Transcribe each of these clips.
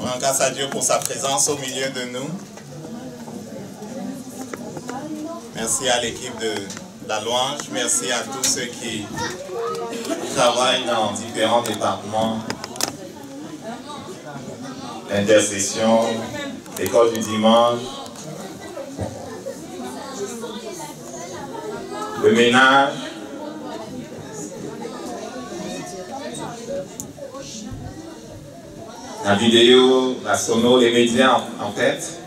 On rend grâce à Dieu pour sa présence au milieu de nous. Merci à l'équipe de la louange. Merci à tous ceux qui travaillent dans différents départements. L'intercession, l'école du dimanche, le ménage, la vidéo, la sono, les médias en fait.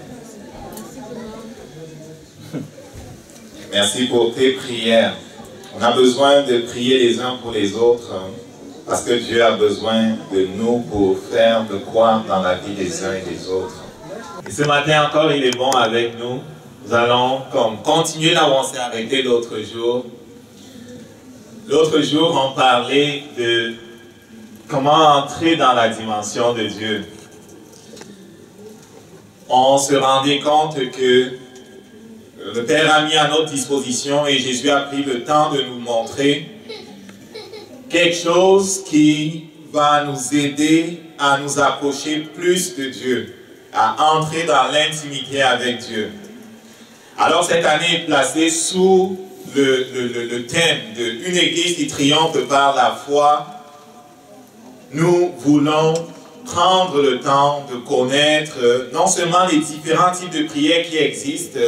Merci pour tes prières. On a besoin de prier les uns pour les autres parce que Dieu a besoin de nous pour faire de croire dans la vie des uns et des autres. Et ce matin encore, il est bon avec nous. Nous allons continuer d'avancer avec dès l'autre jour. L'autre jour, on parlait de comment entrer dans la dimension de Dieu. On se rendait compte que le Père a mis à notre disposition et Jésus a pris le temps de nous montrer quelque chose qui va nous aider à nous approcher plus de Dieu, à entrer dans l'intimité avec Dieu. Alors cette année est placée sous le thème d'une église qui triomphe par la foi. Nous voulons prendre le temps de connaître non seulement les différents types de prières qui existent,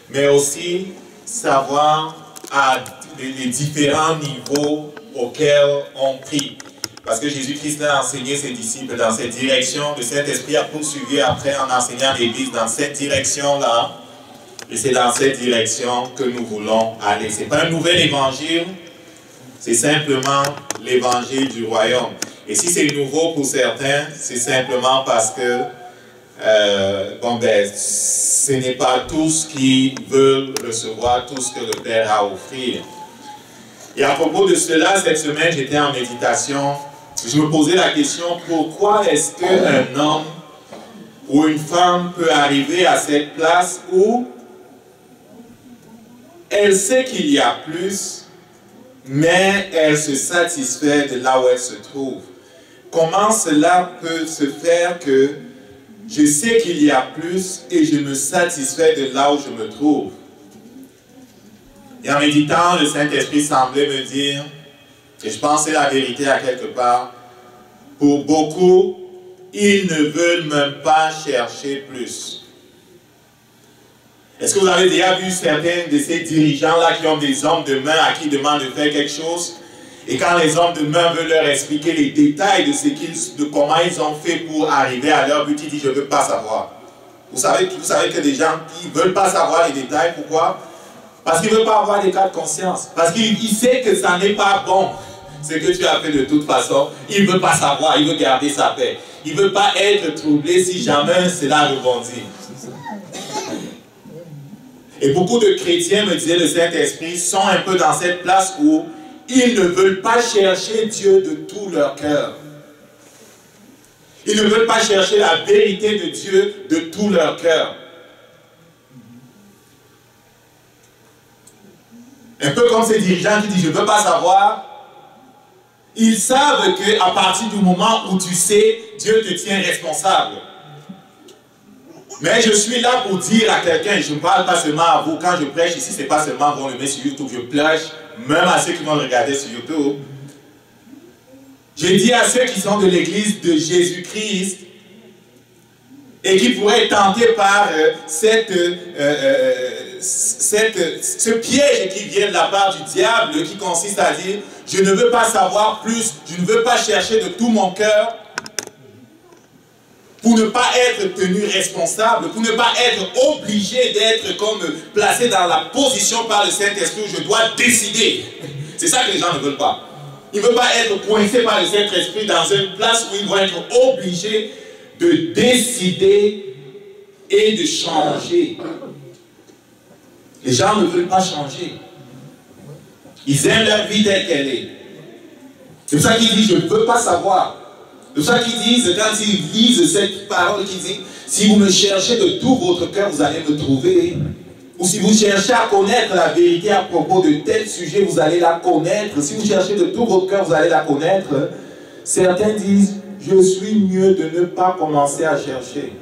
mais aussi savoir à les différents niveaux auxquels on prie. Parce que Jésus-Christ a enseigné ses disciples dans cette direction. Le Saint-Esprit a poursuivi après en enseignant l'Église dans cette direction-là. Et c'est dans cette direction que nous voulons aller. Ce n'est pas un nouvel évangile, c'est simplement l'évangile du royaume. Et si c'est nouveau pour certains, c'est simplement parce que ce n'est pas tous qui veulent recevoir tout ce que le Père a à offrir. Et à propos de cela, cette semaine, j'étais en méditation. Je me posais la question, pourquoi est-ce qu'un homme ou une femme peut arriver à cette place où elle sait qu'il y a plus, mais elle se satisfait de là où elle se trouve? Comment cela peut se faire que je sais qu'il y a plus et je me satisfais de là où je me trouve? Et en méditant, le Saint-Esprit semblait me dire, et je pensais la vérité à quelque part, pour beaucoup, ils ne veulent même pas chercher plus. Est-ce que vous avez déjà vu certains de ces dirigeants-là qui ont des hommes de main à qui ils demandent de faire quelque chose? Et quand les hommes de main veulent leur expliquer les détails de comment ils ont fait pour arriver à leur but, ils disent « je ne veux pas savoir ». Vous savez que des gens qui ne veulent pas savoir les détails, pourquoi? Parce qu'ils ne veulent pas avoir des cas de conscience. Parce qu'ils savent que ça n'est pas bon, ce que tu as fait de toute façon. Il ne veut pas savoir, il veut garder sa paix. Il ne veut pas être troublé si jamais cela rebondit. Et beaucoup de chrétiens, me disait le Saint-Esprit, sont un peu dans cette place où ils ne veulent pas chercher Dieu de tout leur cœur. Ils ne veulent pas chercher la vérité de Dieu de tout leur cœur. Un peu comme ces dirigeants qui disent « je ne veux pas savoir ». Ils savent qu'à partir du moment où tu sais, Dieu te tient responsable. Mais je suis là pour dire à quelqu'un, je ne parle pas seulement à vous, quand je prêche ici, ce n'est pas seulement on le met sur YouTube, je prêche même à ceux qui vont le regarder sur YouTube. Je dis à ceux qui sont de l'église de Jésus-Christ et qui pourraient être tentés par ce piège qui vient de la part du diable, qui consiste à dire, je ne veux pas savoir plus, je ne veux pas chercher de tout mon cœur, pour ne pas être tenu responsable, pour ne pas être obligé d'être comme placé dans la position par le Saint-Esprit où je dois décider. C'est ça que les gens ne veulent pas. Ils ne veulent pas être coincés par le Saint-Esprit dans une place où ils vont être obligés de décider et de changer. Les gens ne veulent pas changer. Ils aiment leur vie telle qu'elle est. C'est pour ça qu'ils disent, je ne veux pas savoir. C'est pour ça qu'ils disent, quand ils lisent cette parole, qu'ils disent, si vous me cherchez de tout votre cœur, vous allez me trouver. Ou si vous cherchez à connaître la vérité à propos de tel sujet, vous allez la connaître. Si vous cherchez de tout votre cœur, vous allez la connaître. Certains disent, je suis mieux de ne pas commencer à chercher.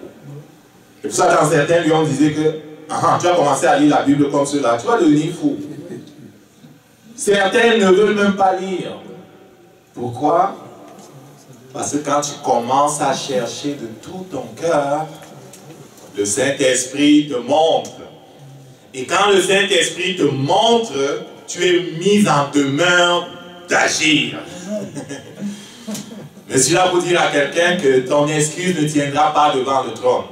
C'est pour ça que dans certains lieux, on disait que tu vas commencer à lire la Bible comme cela, tu vas devenir fou. Certains ne veulent même pas lire. Pourquoi? Parce que quand tu commences à chercher de tout ton cœur, le Saint-Esprit te montre. Et quand le Saint-Esprit te montre, tu es mis en demeure d'agir. Mais je suis là pour dire à quelqu'un que ton excuse ne tiendra pas devant le trône.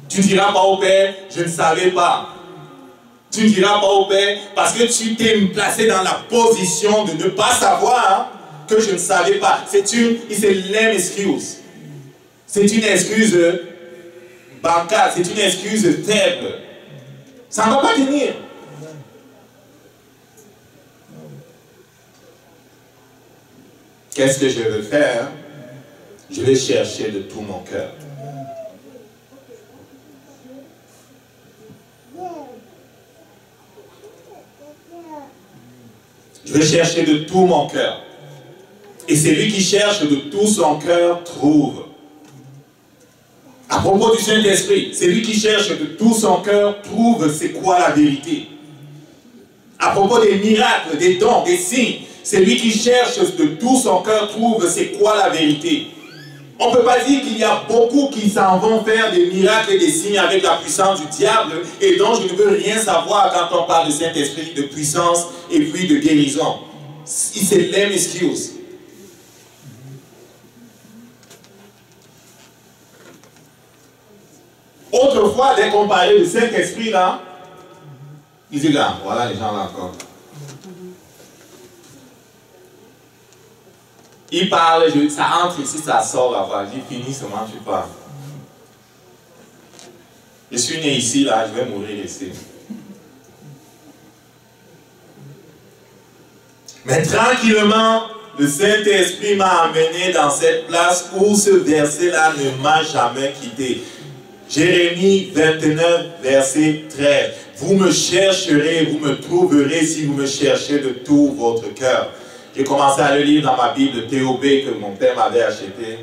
Tu ne diras pas au Père, je ne savais pas. Tu ne diras pas au Père, parce que tu t'es placé dans la position de ne pas savoir que je ne savais pas. C'est lame excuse. C'est une excuse bancale, c'est une excuse faible. Ça ne va pas tenir. Qu'est-ce que je veux faire? Je vais chercher de tout mon cœur. Je vais chercher de tout mon cœur. Et celui qui cherche de tout son cœur trouve. À propos du Saint-Esprit, celui qui cherche de tout son cœur trouve c'est quoi la vérité. À propos des miracles, des dons, des signes, celui qui cherche de tout son cœur trouve c'est quoi la vérité. On ne peut pas dire qu'il y a beaucoup qui s'en vont faire des miracles et des signes avec la puissance du diable et dont je ne veux rien savoir quand on parle de Saint-Esprit, de puissance et puis de guérison. C'est lame excuse. Autrefois, dès qu'on parlait de Saint-Esprit là, ils disaient là, voilà les gens là encore. Ils parlent, ça entre ici, ça sort là-bas. J'ai fini seulement, tu parles. Je suis né ici, là, je vais mourir ici. Mais tranquillement, le Saint-Esprit m'a amené dans cette place où ce verset-là ne m'a jamais quitté. Jérémie 29, verset 13. Vous me chercherez, vous me trouverez si vous me cherchez de tout votre cœur. J'ai commencé à le lire dans ma Bible TOB que mon père m'avait acheté.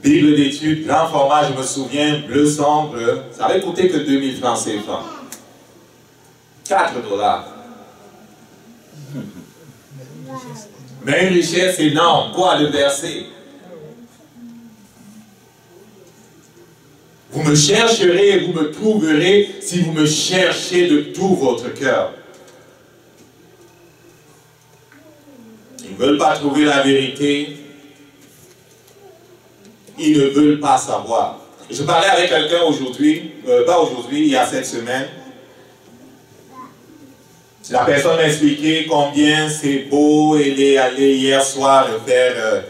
Bible d'études, grand format, je me souviens, bleu sombre. Ça avait coûté que 2000 francs CFA. 4 $. Mais une richesse énorme. Quoi le verset? Vous me chercherez et vous me trouverez si vous me cherchez de tout votre cœur. Ils ne veulent pas trouver la vérité. Ils ne veulent pas savoir. Je parlais avec quelqu'un aujourd'hui, pas aujourd'hui, il y a cette semaine. La personne m'a expliqué combien c'est beau. Elle est allée hier soir faire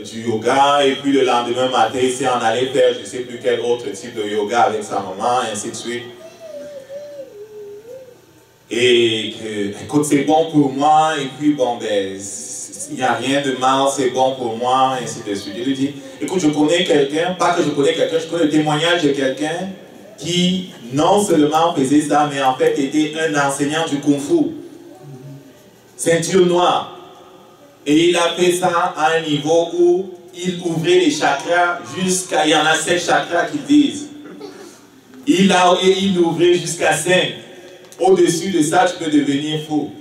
du yoga et puis le lendemain matin, il s'est en allé faire je ne sais plus quel autre type de yoga avec sa maman et ainsi de suite. Et écoute, c'est bon pour moi, et puis bon, ben, il n'y a rien de mal, c'est bon pour moi, et ainsi de suite. Je lui dis, écoute, je connais quelqu'un, pas que je connais quelqu'un, je connais le témoignage de quelqu'un qui non seulement faisait ça, mais en fait était un enseignant du Kung Fu. Ceinture noire. Et il a fait ça à un niveau où il ouvrait les chakras jusqu'à, il y en a 7 chakras qu'ils disent. Il ouvrait jusqu'à 5. Au-dessus de ça, tu peux devenir fou.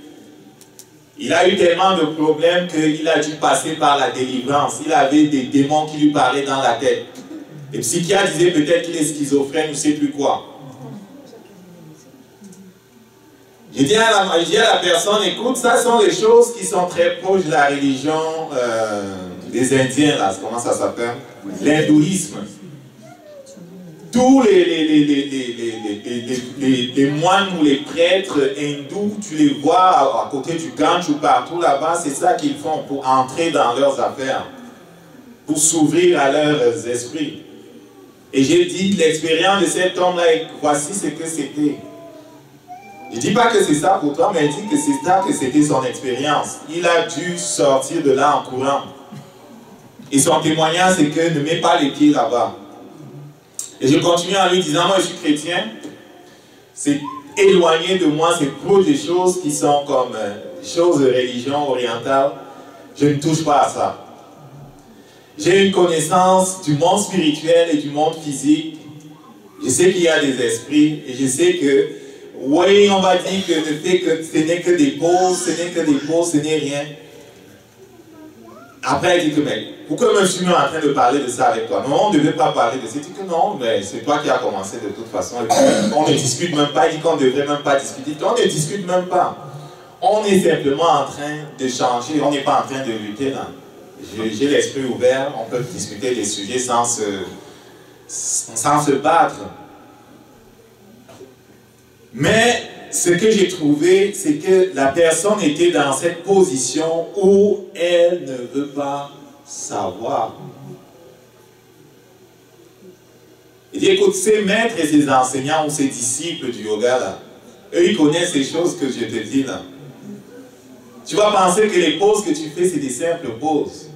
Il a eu tellement de problèmes qu'il a dû passer par la délivrance. Il avait des démons qui lui parlaient dans la tête. Les psychiatres disaient peut-être qu'il est schizophrène ou je ne sais plus quoi. Je dis à la personne, écoute, ça sont les choses qui sont très proches de la religion des Indiens, là, comment ça s'appelle? L'hindouisme. Tous les moines ou les prêtres hindous, tu les vois à côté du Gange ou partout là-bas, c'est ça qu'ils font pour entrer dans leurs affaires, pour s'ouvrir à leurs esprits. Et j'ai dit, l'expérience de cet homme-là, voici ce que c'était. Je ne dis pas que c'est ça pour toi, mais je dis que c'est ça que c'était son expérience. Il a dû sortir de là en courant. Et son témoignage, c'est que ne mets pas les pieds là-bas. Et je continue en lui disant, moi je suis chrétien, c'est éloigné de moi, c'est proche des choses qui sont comme choses de religion orientale. Je ne touche pas à ça. j'ai une connaissance du monde spirituel et du monde physique. Je sais qu'il y a des esprits et je sais que, oui, on va dire que le fait que ce n'est que des pauses, ce n'est rien. Après, elle dit que, mais pourquoi je suis en train de parler de ça avec toi? Non, on ne devait pas parler de ça. Elle dit que non, mais c'est toi qui as commencé de toute façon. Et puis, on ne discute même pas. Elle dit qu'on ne devrait même pas discuter. On ne discute même pas. On est simplement en train de changer. On n'est pas en train de lutter là. J'ai l'esprit ouvert. On peut discuter des sujets sans se battre. Mais ce que j'ai trouvé, c'est que la personne était dans cette position où elle ne veut pas savoir. Il dit, écoute, ces maîtres et ces enseignants ou ces disciples du yoga, là, eux, ils connaissent ces choses que je te dis là. Tu vas penser que les poses que tu fais, c'est des simples poses.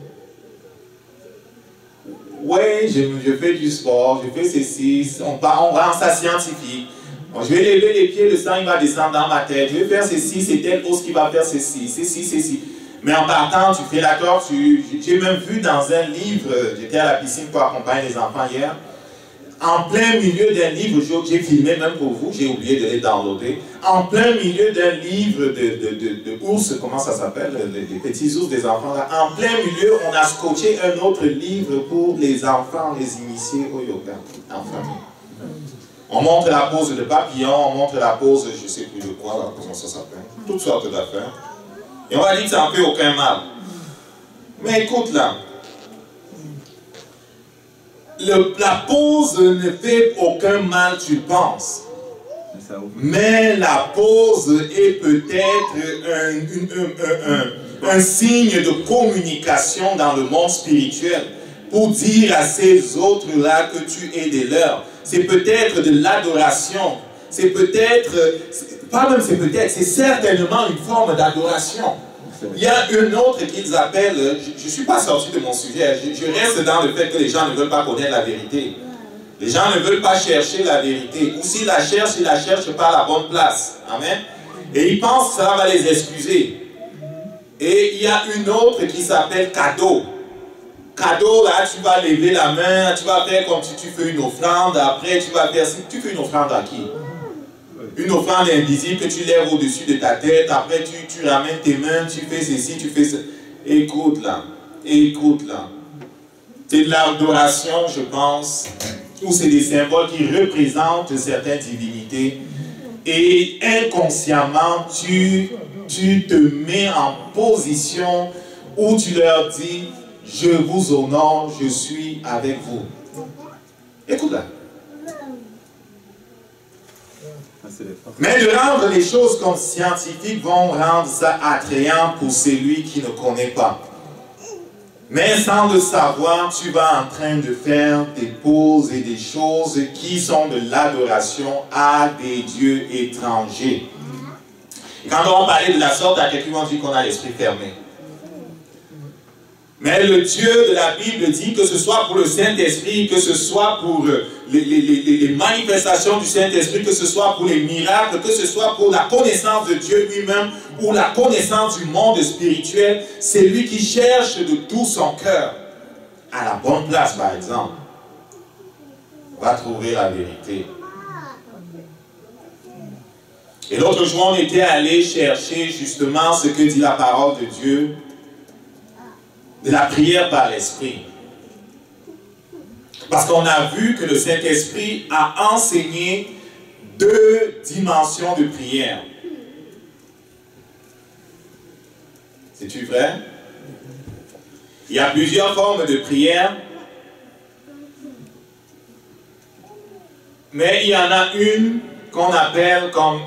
Oui, je fais du sport, je fais ceci, on rend ça scientifique. Bon, je vais lever les pieds, le sang il va descendre dans ma tête. Je vais faire ceci, c'est telle pose qui va faire ceci. Mais en partant, tu fais la tortue. J'ai même vu dans un livre, j'étais à la piscine pour accompagner les enfants hier, en plein milieu d'un livre, j'ai filmé même pour vous, j'ai oublié de les downloader, en plein milieu d'un livre de ours, comment ça s'appelle, les petits ours des enfants là, en plein milieu, on a scotché un autre livre pour les enfants, les initiés au yoga, en famille. On montre la pose de papillon, on montre la pose, je ne sais plus de quoi, là, comment ça s'appelle, toutes sortes d'affaires. Et on va dire que ça n'en fait aucun mal. Mais écoute là, la pose ne fait aucun mal, tu penses. Mais la pose est peut-être un signe de communication dans le monde spirituel pour dire à ces autres-là que tu es des leurs. C'est peut-être de l'adoration. C'est peut-être, pas même c'est peut-être, c'est certainement une forme d'adoration. Il y a une autre qu'ils appellent, je ne suis pas sorti de mon sujet, je reste dans le fait que les gens ne veulent pas connaître la vérité. Les gens ne veulent pas chercher la vérité. Ou s'ils la cherchent pas à la bonne place. Amen. Et ils pensent que ça va les excuser. Et il y a une autre qui s'appelle cadeau. Cadeau, là, tu vas lever la main, tu vas faire comme si tu fais une offrande, après tu vas faire... Tu fais une offrande à qui? Une offrande invisible que tu lèves au-dessus de ta tête, après tu ramènes tes mains, tu fais ceci, tu fais ça. Écoute là, écoute là. C'est de l'adoration, je pense, ou c'est des symboles qui représentent certaines divinités. Et inconsciemment, tu te mets en position où tu leur dis, je vous honore, je suis avec vous. Écoute là. Mais de rendre les choses comme scientifiques vont rendre ça attrayant pour celui qui ne connaît pas. Mais sans le savoir, tu vas en train de faire des poses et des choses qui sont de l'adoration à des dieux étrangers. Et quand on parlait de la sorte, à quelqu'un dit qu'on a l'esprit fermé. Mais le Dieu de la Bible dit que ce soit pour le Saint-Esprit, que ce soit pour les manifestations du Saint-Esprit, que ce soit pour les miracles, que ce soit pour la connaissance de Dieu lui-même ou la connaissance du monde spirituel, c'est lui qui cherche de tout son cœur à la bonne place, par exemple, va trouver la vérité. Et l'autre jour, on était allé chercher justement ce que dit la parole de Dieu, de la prière par l'Esprit. Parce qu'on a vu que le Saint-Esprit a enseigné 2 dimensions de prière. C'est-tu vrai? Il y a plusieurs formes de prière, mais il y en a une qu'on appelle comme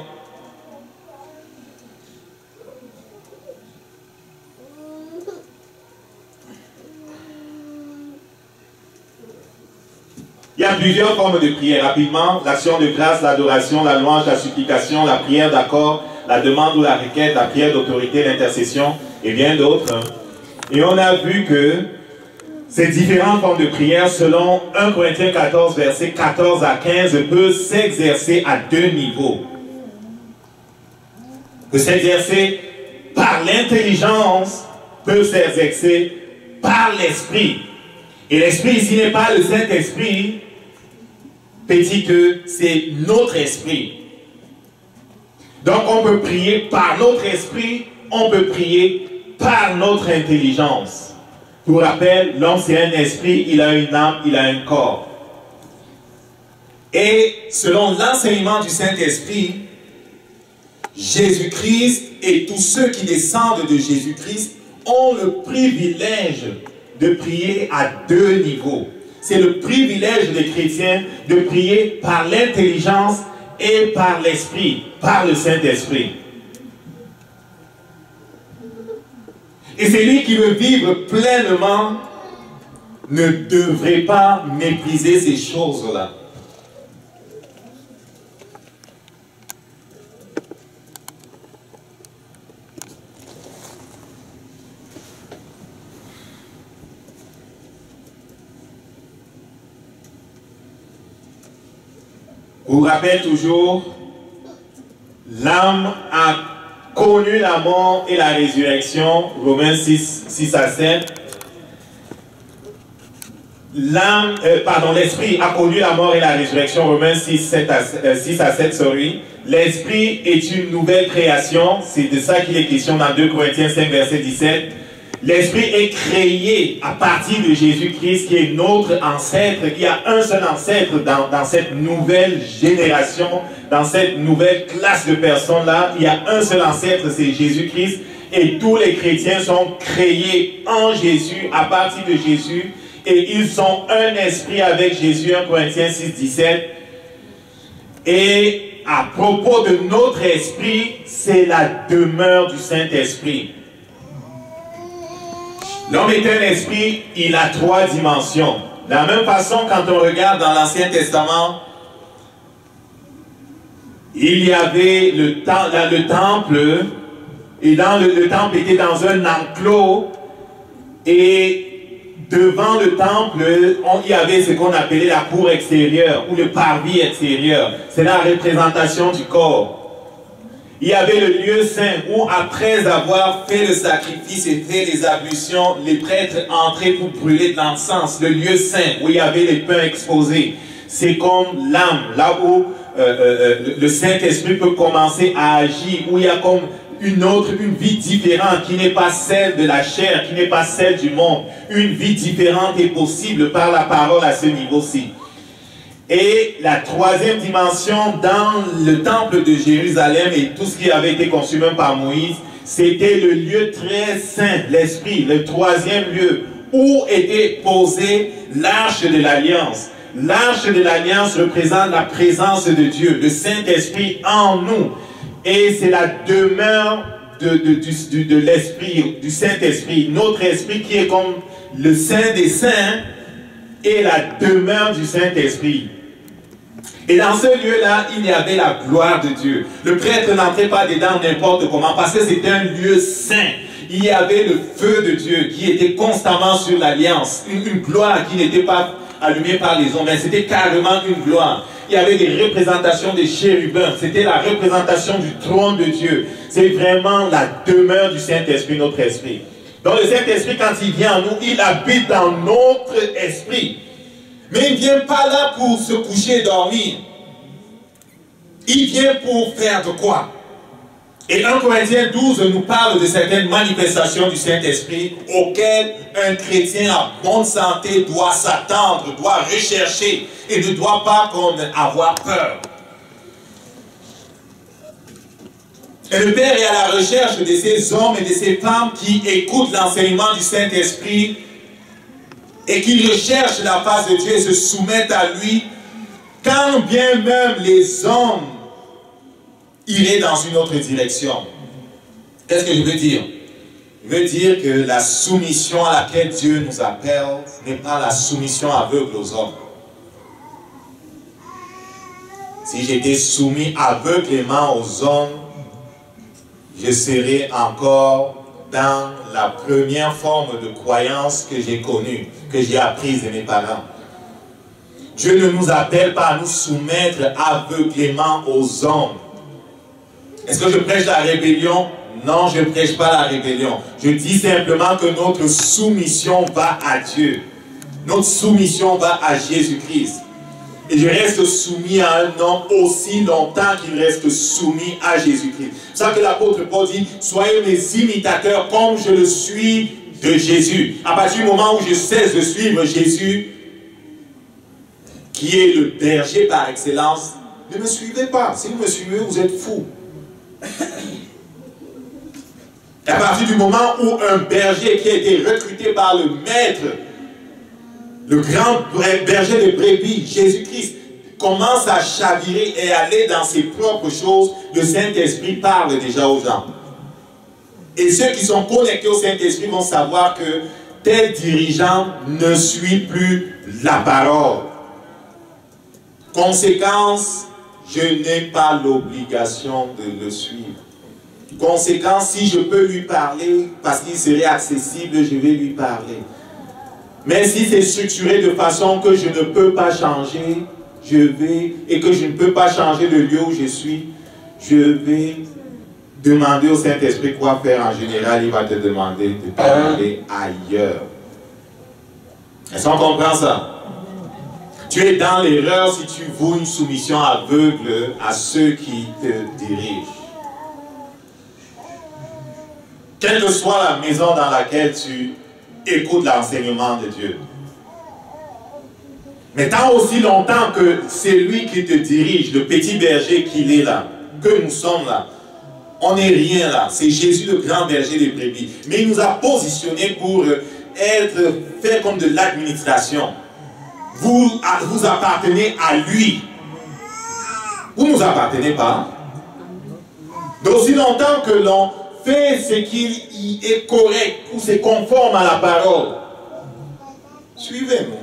il y a plusieurs formes de prière. Rapidement, l'action de grâce, l'adoration, la louange, la supplication, la prière d'accord, la demande ou la requête, la prière d'autorité, l'intercession et bien d'autres. Et on a vu que ces différentes formes de prière, selon 1 Corinthiens 14, versets 14 à 15, peuvent s'exercer à 2 niveaux. Peuvent s'exercer par l'intelligence, peuvent s'exercer par l'esprit. Et l'esprit ici n'est pas le Saint-Esprit, petit que c'est notre esprit. Donc on peut prier par notre esprit, on peut prier par notre intelligence. Pour rappel, l'homme c'est un esprit, il a une âme, il a un corps. Et selon l'enseignement du Saint-Esprit, Jésus-Christ et tous ceux qui descendent de Jésus-Christ ont le privilège de prier à deux niveaux. C'est le privilège des chrétiens de prier par l'intelligence et par l'esprit, par le Saint-Esprit. Et celui qui veut vivre pleinement ne devrait pas mépriser ces choses-là. Je vous rappelle toujours, l'âme a connu la mort et la résurrection, Romains 6 à 7. L'esprit a connu la mort et la résurrection, Romains 6 à 7, sorry. L'esprit est une nouvelle création, c'est de ça qu'il est question dans 2 Corinthiens 5, verset 17. L'esprit est créé à partir de Jésus-Christ qui est notre ancêtre. Il y a un seul ancêtre dans cette nouvelle génération, dans cette nouvelle classe de personnes-là. Il y a un seul ancêtre, c'est Jésus-Christ. Et tous les chrétiens sont créés en Jésus, à partir de Jésus. Et ils sont un esprit avec Jésus, 1 Corinthiens 6, 17. Et à propos de notre esprit, c'est la demeure du Saint-Esprit. L'homme est un esprit, il a 3 dimensions. De la même façon, quand on regarde dans l'Ancien Testament, il y avait le temple, et le temple était dans un enclos, et devant le temple, il y avait ce qu'on appelait la cour extérieure, ou le parvis extérieur. C'est la représentation du corps. Il y avait le lieu saint où, après avoir fait le sacrifice et fait les ablutions, les prêtres entraient pour brûler de l'encens. Le lieu saint où il y avait les pains exposés. C'est comme l'âme, là où le Saint-Esprit peut commencer à agir, où il y a comme une vie différente qui n'est pas celle de la chair, qui n'est pas celle du monde. Une vie différente est possible par la parole à ce niveau-ci. Et la troisième dimension dans le temple de Jérusalem et tout ce qui avait été conçu même par Moïse, c'était le lieu très saint, l'esprit, le troisième lieu où était posée l'arche de l'alliance. L'arche de l'alliance représente la présence de Dieu, le Saint-Esprit en nous. Et c'est la demeure de l'esprit, du Saint-Esprit, notre esprit qui est comme le Saint des Saints et la demeure du Saint-Esprit. Et dans ce lieu-là, il y avait la gloire de Dieu. Le prêtre n'entrait pas dedans n'importe comment, parce que c'était un lieu saint. Il y avait le feu de Dieu qui était constamment sur l'alliance. Une gloire qui n'était pas allumée par les hommes, mais c'était carrément une gloire. Il y avait des représentations des chérubins. C'était la représentation du trône de Dieu. C'est vraiment la demeure du Saint-Esprit, notre esprit. Donc le Saint-Esprit, quand il vient en nous, il habite dans notre esprit. Mais il ne vient pas là pour se coucher et dormir. Il vient pour faire de quoi? Et 1 Corinthiens 12 nous parle de certaines manifestations du Saint-Esprit auxquelles un chrétien en bonne santé doit s'attendre, doit rechercher et ne doit pas avoir peur. Et le Père est à la recherche de ces hommes et de ces femmes qui écoutent l'enseignement du Saint-Esprit et qui recherchent la face de Dieu et se soumettent à lui, quand bien même les hommes iraient dans une autre direction. Qu'est-ce que je veux dire? Je veux dire que la soumission à laquelle Dieu nous appelle n'est pas la soumission aveugle aux hommes. Si j'étais soumis aveuglément aux hommes, je serais encore dans la première forme de croyance que j'ai connue, que j'ai apprise de mes parents. Dieu ne nous appelle pas à nous soumettre aveuglément aux hommes. Est-ce que je prêche la rébellion? Non, je ne prêche pas la rébellion. Je dis simplement que notre soumission va à Dieu. Notre soumission va à Jésus-Christ. Et je reste soumis à un homme aussi longtemps qu'il reste soumis à Jésus-Christ. C'est ça que l'apôtre Paul dit, soyez mes imitateurs comme je le suis de Jésus. À partir du moment où je cesse de suivre Jésus, qui est le berger par excellence, ne me suivez pas. Si vous me suivez, vous êtes fous. À partir du moment où un berger qui a été recruté par le maître, le grand berger de brebis, Jésus-Christ, commence à chavirer et aller dans ses propres choses, le Saint-Esprit parle déjà aux gens. Et ceux qui sont connectés au Saint-Esprit vont savoir que tel dirigeant ne suit plus la parole. Conséquence, je n'ai pas l'obligation de le suivre. Conséquence, si je peux lui parler, parce qu'il serait accessible, je vais lui parler. Mais si c'est structuré de façon que je ne peux pas changer, et que je ne peux pas changer le lieu où je suis, je vais demander au Saint-Esprit quoi faire. En général, il va te demander de t'aller ailleurs. Est-ce qu'on comprend ça? Tu es dans l'erreur si tu voues une soumission aveugle à ceux qui te dirigent. Quelle que soit la maison dans laquelle tu écoutes l'enseignement de Dieu. Mais tant aussi longtemps que c'est lui qui te dirige, le petit berger qu'il est là, que nous sommes là, on n'est rien là. C'est Jésus le grand berger des brebis. Mais il nous a positionnés pour faire comme de l'administration. Vous appartenez à lui. Vous ne nous appartenez pas. D'aussi longtemps que l'on fait ce qui est correct ou c'est conforme à la parole, suivez-nous.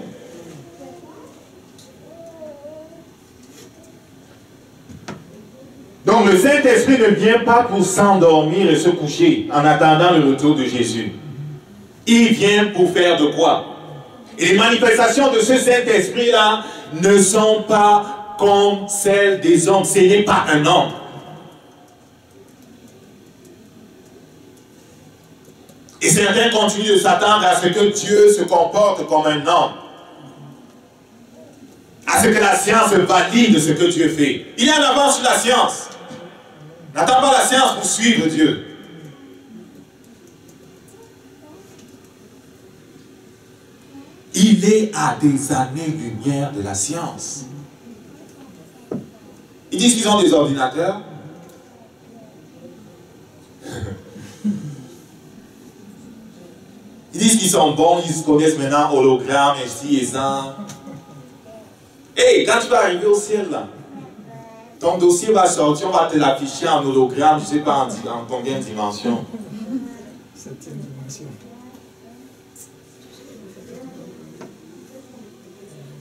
Donc le Saint-Esprit ne vient pas pour s'endormir et se coucher en attendant le retour de Jésus. Il vient pour faire de quoi? Et les manifestations de ce Saint-Esprit-là ne sont pas comme celles des hommes. Ce n'est pas un homme. Et certains continuent de s'attendre à ce que Dieu se comporte comme un homme. À ce que la science valide ce que Dieu fait. Il y a en avance sur la science. N'attends pas la science pour suivre Dieu. Il est à des années-lumière de la science. Ils disent qu'ils ont des ordinateurs. Ils disent qu'ils sont bons, ils se connaissent maintenant hologramme, et ci et ça. Hey, quand tu vas arriver au ciel là, ton dossier va sortir, on va te l'afficher en hologramme, je ne sais pas en combien de dimensions. 7e dimension.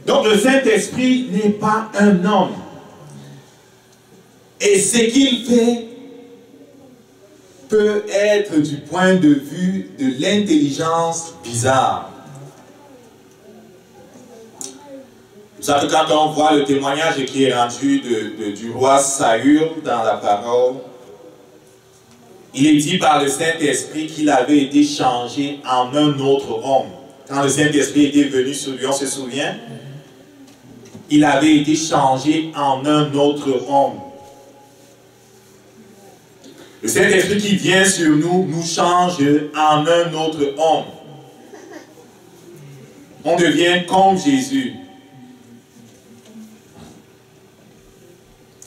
Donc le Saint-Esprit n'est pas un homme. Et ce qu'il fait peut être du point de vue de l'intelligence bizarre. Vous savez, quand on voit le témoignage qui est rendu du roi Saül dans la parole, il est dit par le Saint-Esprit qu'il avait été changé en un autre homme. Quand le Saint-Esprit était venu sur lui, on se souvient? Il avait été changé en un autre homme. Le Saint-Esprit qui vient sur nous, nous change en un autre homme. On devient comme Jésus.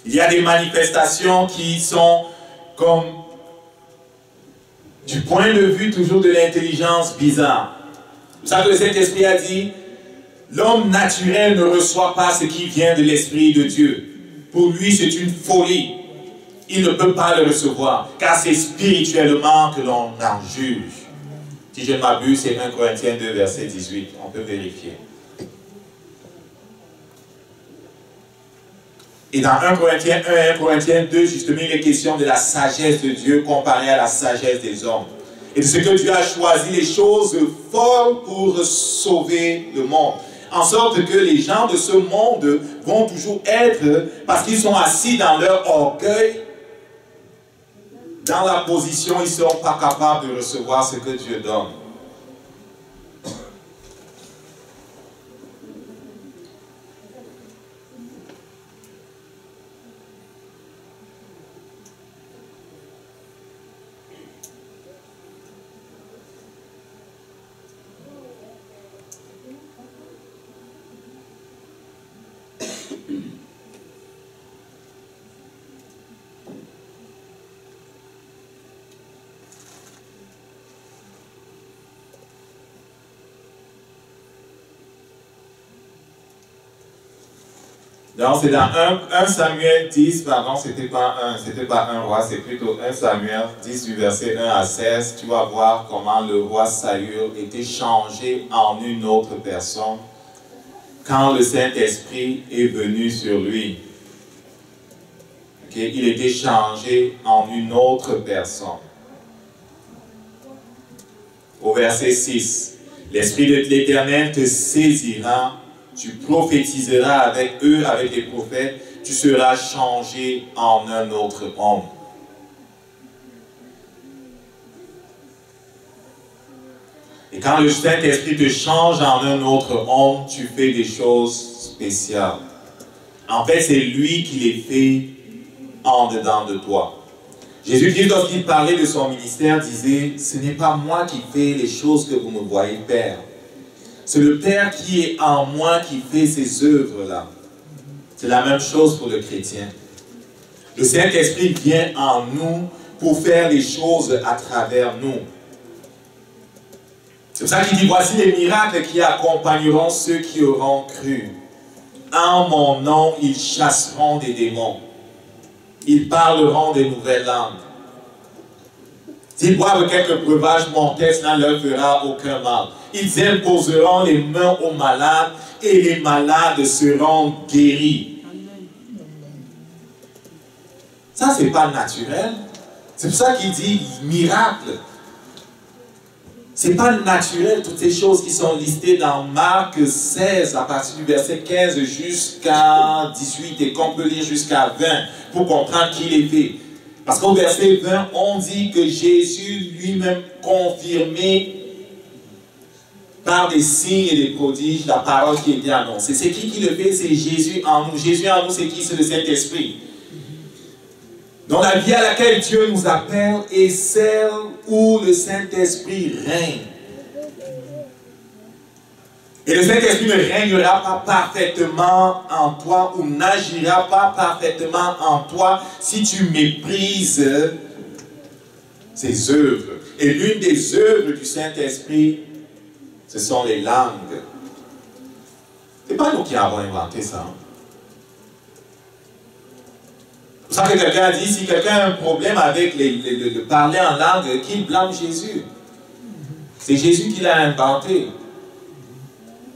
Il y a des manifestations qui sont comme du point de vue toujours de l'intelligence bizarre. Vous savez, le Saint-Esprit a dit, l'homme naturel ne reçoit pas ce qui vient de l'Esprit de Dieu. Pour lui, c'est une folie. Il ne peut pas le recevoir, car c'est spirituellement que l'on en juge. Si je ne m'abuse, c'est 1 Corinthiens 2, verset 18. On peut vérifier. Et dans 1 Corinthiens 1 et 1 Corinthiens 2, justement, il est question de la sagesse de Dieu comparée à la sagesse des hommes. Et de ce que Dieu a choisi les choses folles pour sauver le monde. En sorte que les gens de ce monde vont toujours être, parce qu'ils sont assis dans leur orgueil, dans la position, ils ne seront pas capables de recevoir ce que Dieu donne. Donc c'est dans 1 Samuel 10, pardon, c'était pas un roi, c'est plutôt 1 Samuel 10 du verset 1 à 16. Tu vas voir comment le roi Saül était changé en une autre personne quand le Saint-Esprit est venu sur lui. Okay? Il était changé en une autre personne. Au verset 6, l'Esprit de l'Éternel te saisira, tu prophétiseras avec eux, avec les prophètes, tu seras changé en un autre homme. Et quand le Saint-Esprit te change en un autre homme, tu fais des choses spéciales. En fait, c'est lui qui les fait en dedans de toi. Jésus-Christ, lorsqu'il parlait de son ministère, disait, ce n'est pas moi qui fais les choses que vous me voyez faire. C'est le Père qui est en moi qui fait ces œuvres-là. C'est la même chose pour le chrétien. Le Saint-Esprit vient en nous pour faire les choses à travers nous. C'est pour ça qu'il dit, voici les miracles qui accompagneront ceux qui auront cru. En mon nom, ils chasseront des démons. Ils parleront des nouvelles langues. S'ils boivent quelques breuvages mortels, cela ne leur fera aucun mal. Ils imposeront les mains aux malades et les malades seront guéris. Ça, ce n'est pas naturel. C'est pour ça qu'il dit miracle. Ce n'est pas naturel, toutes ces choses qui sont listées dans Marc 16, à partir du verset 15 jusqu'à 18, et qu'on peut lire jusqu'à 20, pour comprendre qui il était. Parce qu'au verset 20, on dit que Jésus lui-même confirmait par des signes et des prodiges la parole qui était annoncée. C'est qui le fait? C'est Jésus en nous. Jésus en nous, c'est qui? C'est le Saint-Esprit. Donc la vie à laquelle Dieu nous appelle est celle où le Saint-Esprit règne. Et le Saint-Esprit ne régnera pas parfaitement en toi ou n'agira pas parfaitement en toi si tu méprises ses œuvres. Et l'une des œuvres du Saint-Esprit, ce sont les langues. Ce n'est pas nous qui avons inventé ça. C'est pour ça que quelqu'un a dit, si quelqu'un a un problème avec le parler en langue, qu'il blâme Jésus. C'est Jésus qui l'a inventé.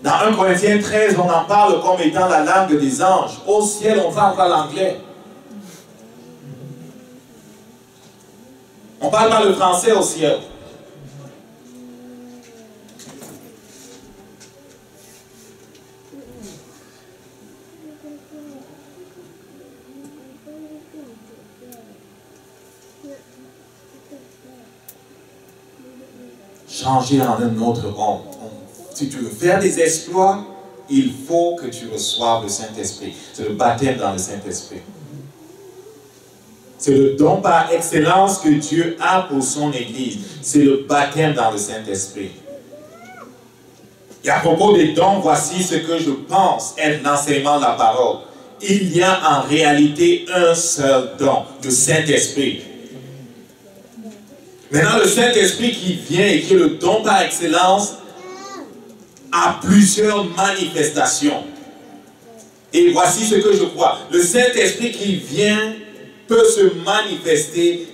Dans 1 Corinthiens 13, on en parle comme étant la langue des anges. Au ciel, on parle pas l'anglais. On parle pas le français au ciel. Changer en un autre homme. Si tu veux faire des exploits, il faut que tu reçoives le Saint-Esprit. C'est le baptême dans le Saint-Esprit. C'est le don par excellence que Dieu a pour son Église. C'est le baptême dans le Saint-Esprit. Et à propos des dons, voici ce que je pense être l'enseignement de la parole. Il y a en réalité un seul don, le Saint-Esprit. Maintenant, le Saint-Esprit qui vient et qui est le don par excellence a plusieurs manifestations. Et voici ce que je crois. Le Saint-Esprit qui vient peut se manifester.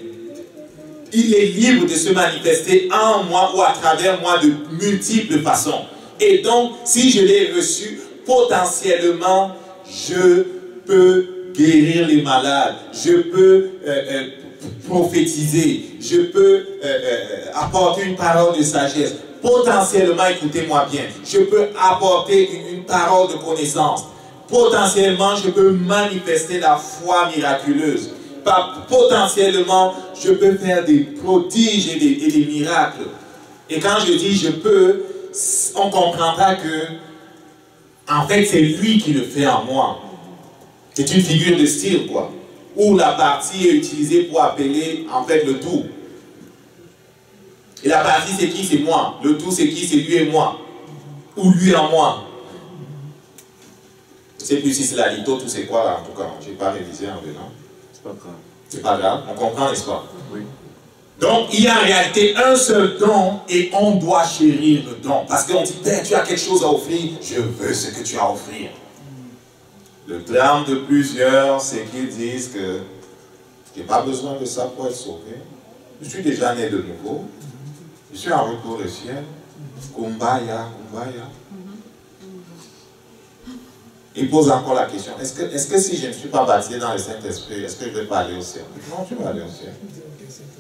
Il est libre de se manifester en moi ou à travers moi de multiples façons. Et donc, si je l'ai reçu, potentiellement, je peux guérir les malades. Je peux prophétiser. Je peux apporter une parole de sagesse. Potentiellement, écoutez-moi bien, je peux apporter une parole de connaissance. Potentiellement, je peux manifester la foi miraculeuse. Potentiellement, je peux faire des prodiges et des miracles. Et quand je dis je peux, on comprendra que, en fait, c'est lui qui le fait en moi. C'est une figure de style, quoi. Où la partie est utilisée pour appeler, en fait, le tout. Et la partie, c'est qui? C'est moi. Le tout, c'est qui? C'est lui et moi. Ou lui en moi. Je ne sais plus si c'est la litho, tout c'est quoi là, en tout cas. Je n'ai pas révisé en venant. C'est pas grave. C'est pas grave, on comprend, n'est-ce pas? Oui. Donc, il y a en réalité un seul don et on doit chérir le don. Parce qu'on dit, Père, tu as quelque chose à offrir, je veux ce que tu as à offrir. Le drame de plusieurs, c'est qu'ils disent que je n'ai pas besoin de ça pour être sauvé. Je suis déjà né de nouveau. Je suis en route pour le ciel. Kumbaya, kumbaya. Il pose encore la question, est-ce que si je ne suis pas baptisé dans le Saint-Esprit, est-ce que je ne vais pas aller au ciel? Non, tu vas aller au ciel.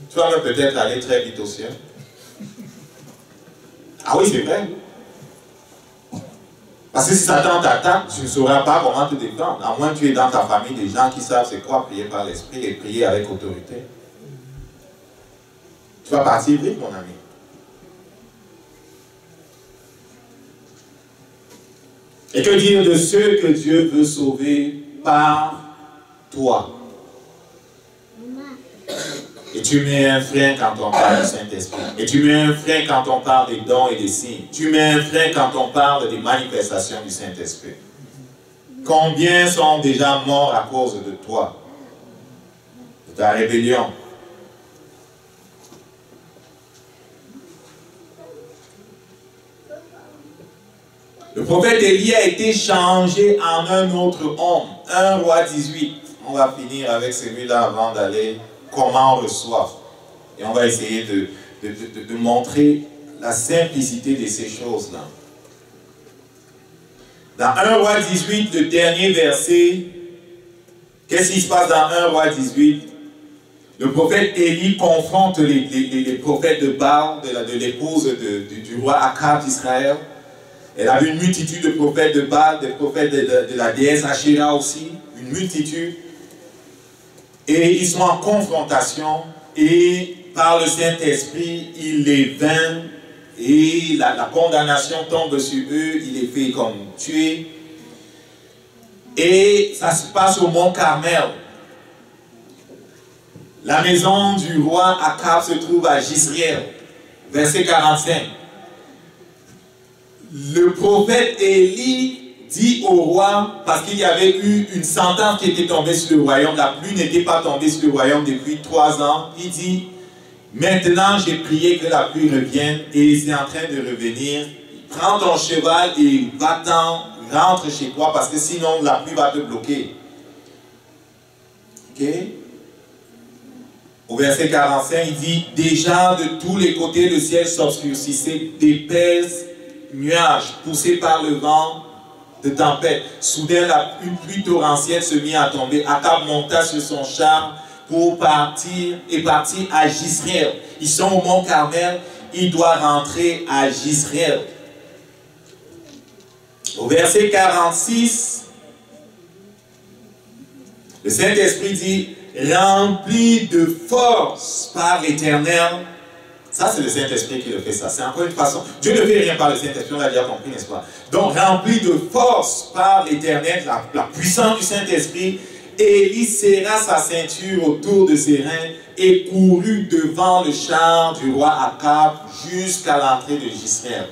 Tu vas même peut-être aller très vite au ciel. Ah oui, c'est vrai. Parce que si Satan t'attaque, tu ne sauras pas comment te défendre. À moins que tu aies dans ta famille des gens qui savent c'est quoi prier par l'Esprit et prier avec autorité. Tu vas partir vite, mon ami. Et que dire de ceux que Dieu veut sauver par toi? Et tu mets un frein quand on parle du Saint-Esprit. Et tu mets un frein quand on parle des dons et des signes. Tu mets un frein quand on parle des manifestations du Saint-Esprit. Combien sont déjà morts à cause de toi, de ta rébellion? Le prophète Élie a été changé en un autre homme. 1 Roi 18. On va finir avec celui-là avant d'aller comment on reçoit. Et on va essayer de montrer la simplicité de ces choses-là. Dans 1 Roi 18, le dernier verset, qu'est-ce qui se passe dans 1 Roi 18? Le prophète Élie confronte les prophètes de Baal, de l'épouse du roi Akab d'Israël. Elle avait une multitude de prophètes de Baal, des prophètes de la déesse Asherah aussi, une multitude. Et ils sont en confrontation et par le Saint-Esprit, il les vainc et la condamnation tombe sur eux, il les fait comme tuer. Et ça se passe au mont Carmel. La maison du roi Akab se trouve à Jizréel, verset 45. Le prophète Élie dit au roi, parce qu'il y avait eu une sentence qui était tombée sur le royaume, la pluie n'était pas tombée sur le royaume depuis 3 ans, il dit, maintenant j'ai prié que la pluie revienne et c'est en train de revenir, prends ton cheval et va-t'en, rentre chez toi parce que sinon la pluie va te bloquer. Ok? Au verset 45, il dit, déjà de tous les côtés le ciel s'obscurcissait, d'épais nuages poussés par le vent de tempête. Soudain, une pluie torrentielle se mit à tomber. Akab monta sur son char pour partir à Jizréel. Ils sont au mont Carmel, il doit rentrer à Jizréel. Au verset 46, le Saint-Esprit dit, rempli de force par l'Éternel. Ça, c'est le Saint-Esprit qui le fait ça. C'est encore une façon. Dieu ne fait rien par le Saint-Esprit, on l'a déjà compris, n'est-ce pas? Donc, rempli de force par l'Éternel, la puissance du Saint-Esprit, Élie serra sa ceinture autour de ses reins et courut devant le char du roi Akab jusqu'à l'entrée de Jizréel.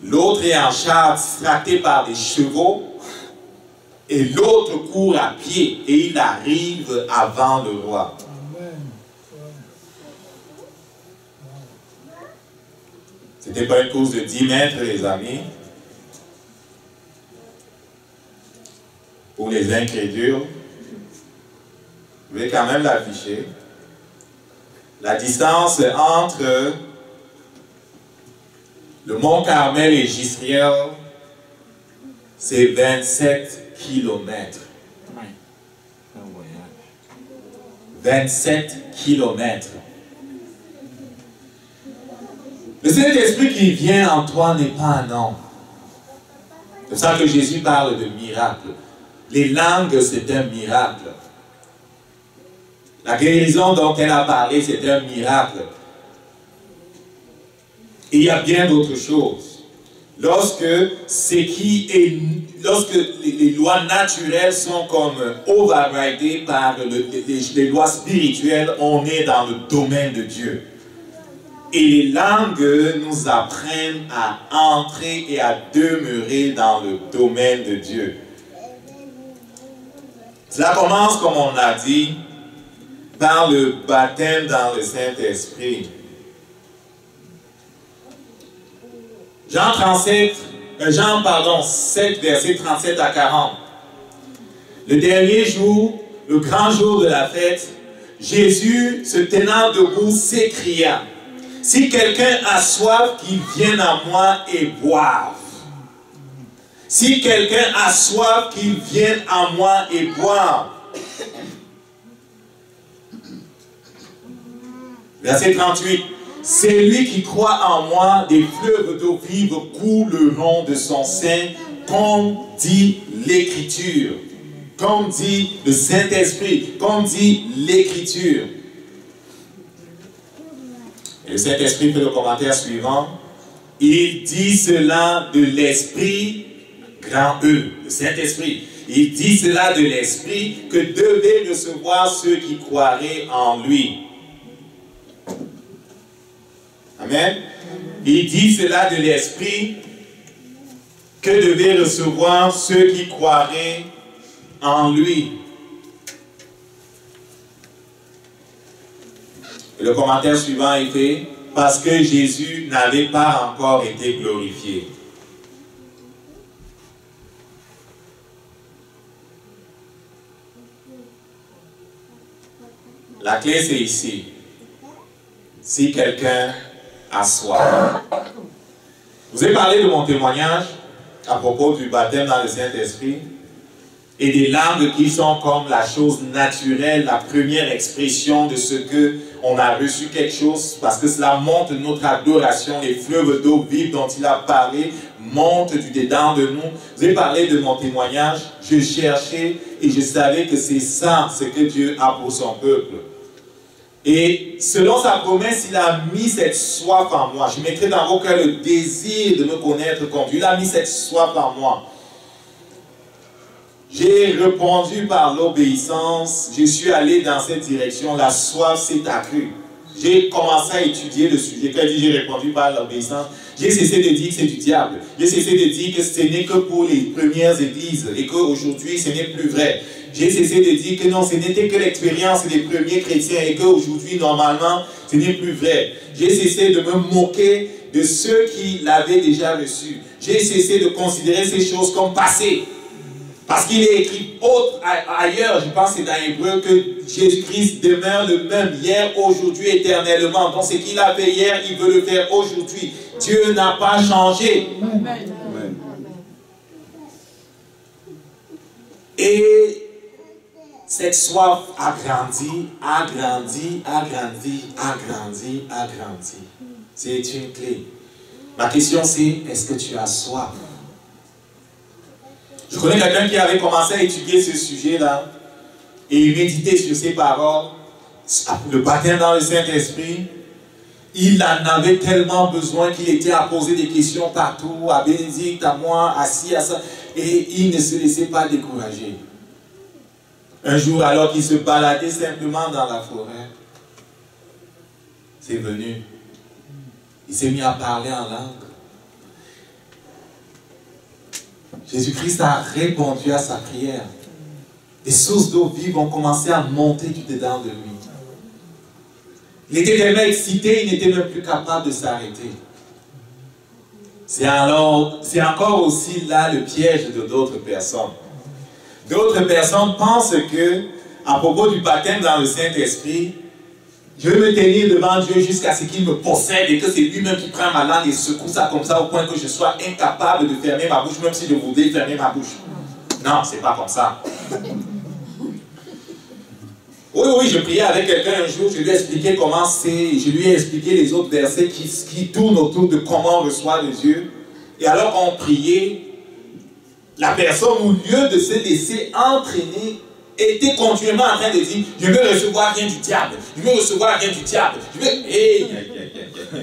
L'autre est en char distracté par des chevaux et l'autre court à pied et il arrive avant le roi. C'était pas une course de 10 mètres, les amis. Pour les incrédules, je vais quand même l'afficher. La distance entre le mont Carmel et Jizréel, c'est 27 kilomètres. 27 kilomètres. Le Saint-Esprit qui vient en toi n'est pas un homme. C'est ça que Jésus parle de miracle. Les langues, c'est un miracle. La guérison dont elle a parlé, c'est un miracle. Et il y a bien d'autres choses. Lorsque les lois naturelles sont comme overridées par les lois spirituelles, on est dans le domaine de Dieu. Et les langues nous apprennent à entrer et à demeurer dans le domaine de Dieu. Cela commence, comme on l'a dit, par le baptême dans le Saint-Esprit. Jean 37, Jean, pardon, 7, versets 37 à 40. Le dernier jour, le grand jour de la fête, Jésus, se tenant debout, s'écria, « Si quelqu'un a soif, qu'il vienne à moi et boive. Si quelqu'un a soif, qu'il vienne à moi et boive. » Verset 38. « Celui qui croit en moi, des fleuves d'eau vive couleront de son sein, comme dit l'Écriture. » Comme dit le Saint-Esprit, comme dit l'Écriture. Et le Saint-Esprit fait le commentaire suivant. Il dit cela de l'Esprit, grand E, le Saint-Esprit. Il dit cela de l'Esprit que devaient recevoir ceux qui croiraient en lui. Amen. Il dit cela de l'Esprit que devaient recevoir ceux qui croiraient en lui. Et le commentaire suivant est fait parce que Jésus n'avait pas encore été glorifié. La clé c'est ici. Si quelqu'un a soif. Vous avez parlé de mon témoignage à propos du baptême dans le Saint-Esprit et des langues qui sont comme la chose naturelle, la première expression de ce que on a reçu quelque chose, parce que cela montre notre adoration, les fleuves d'eau vive dont il a parlé montent du dedans de nous. Vous avez parlé de mon témoignage, je cherchais et je savais que c'est ça, ce que Dieu a pour son peuple. Et selon sa promesse, il a mis cette soif en moi. Je mettrai dans vos cœurs le désir de me connaître comme Dieu. Il a mis cette soif en moi. J'ai répondu par l'obéissance. Je suis allé dans cette direction. La soif s'est accrue. J'ai commencé à étudier le sujet. Quand j'ai répondu par l'obéissance, j'ai cessé de dire que c'est du diable. J'ai cessé de dire que ce n'est que pour les premières églises et qu'aujourd'hui ce n'est plus vrai. J'ai cessé de dire que non, ce n'était que l'expérience des premiers chrétiens et qu'aujourd'hui, normalement, ce n'est plus vrai. J'ai cessé de me moquer de ceux qui l'avaient déjà reçu. J'ai cessé de considérer ces choses comme passées. Parce qu'il est écrit ailleurs, je pense que c'est dans Hébreu, que Jésus-Christ demeure le même hier, aujourd'hui, éternellement. Donc ce qu'il a fait hier, il veut le faire aujourd'hui. Dieu n'a pas changé. Amen. Et cette soif a grandi, a grandi, a grandi, a grandi, a grandi. C'est une clé. Ma question c'est, est-ce que tu as soif? Je connais quelqu'un qui avait commencé à étudier ce sujet-là et méditer sur ces paroles, le baptême dans le Saint-Esprit. Il en avait tellement besoin qu'il était à poser des questions partout, à Bénédicte, à moi, à ci, à ça, et il ne se laissait pas décourager. Un jour, alors qu'il se baladait simplement dans la forêt, c'est venu. Il s'est mis à parler en langue. Jésus-Christ a répondu à sa prière. Des sources d'eau vive ont commencé à monter du dedans de lui. Il était tellement excité, il n'était même plus capable de s'arrêter. C'est encore aussi là le piège de d'autres personnes. D'autres personnes pensent que, à propos du baptême dans le Saint-Esprit, je vais me tenir devant Dieu jusqu'à ce qu'il me possède et que c'est lui-même qui prend ma langue et secoue ça comme ça au point que je sois incapable de fermer ma bouche, même si je voulais fermer ma bouche. Non, c'est pas comme ça. Oui, je priais avec quelqu'un un jour, je lui ai expliqué comment c'est, je lui ai expliqué les autres versets qui tournent autour de comment on reçoit de Dieu. Et alors qu'on priait, la personne, au lieu de se laisser entraîner, était continuellement en train de dire, je ne veux recevoir rien du diable, je veux recevoir rien du diable, je veux... Hey, je